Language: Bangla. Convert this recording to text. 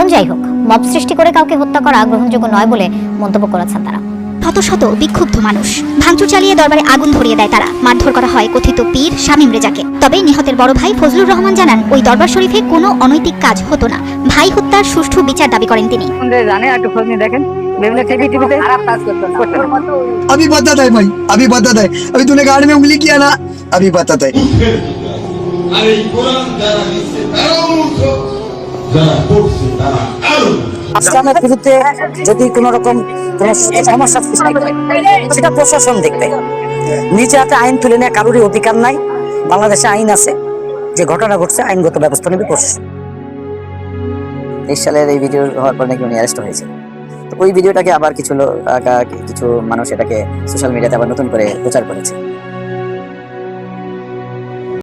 কারণ যাই হোক, মব সৃষ্টি করে কাউকে হত্যা করা গ্রহণযোগ্য নয় বলে মন্তব্য করেছেন তারা। শত শত বিক্ষুব্ধ মানুষ ভাঙচুর চালিয়ে দরবারে আগুন ধরিয়ে দেয় তারা। মারধর করা হয় কথিত পীর শামীম রেজাকে। তবে নিহতের বড় ভাই ফজলুর রহমান জানান, ওই দরবার শরীফে কোনো অনৈতিক কাজ হতো না। ভাই হত্যার সুষ্ঠু বিচার দাবি করেন তিনি। अभी बताता है भाई, अभी बताता है। अभी तूने गाड़ी में उंगली किया ना, अभी बताता है। ইসলামের বিরুদ্ধে যদি কোন রকম কোন সমস্যা সৃষ্টি হয় সেটা প্রশাসন দেখবে। নিজে হাতে আইন তুলে নেওয়া কারোরই অধিকার নাই। বাংলাদেশে আইন আছে, যে ঘটনা ঘটছে আইনগত ব্যবস্থা নেবে প্রশাসন। 23 সালের এই ভিডিও হওয়ার পর নাকি উনি অ্যারেস্ট হয়েছে। তো ওই ভিডিওটাকে আবার কিছু মানুষ এটাকে সোশ্যাল মিডিয়াতে আবার নতুন করে প্রচার করেছে।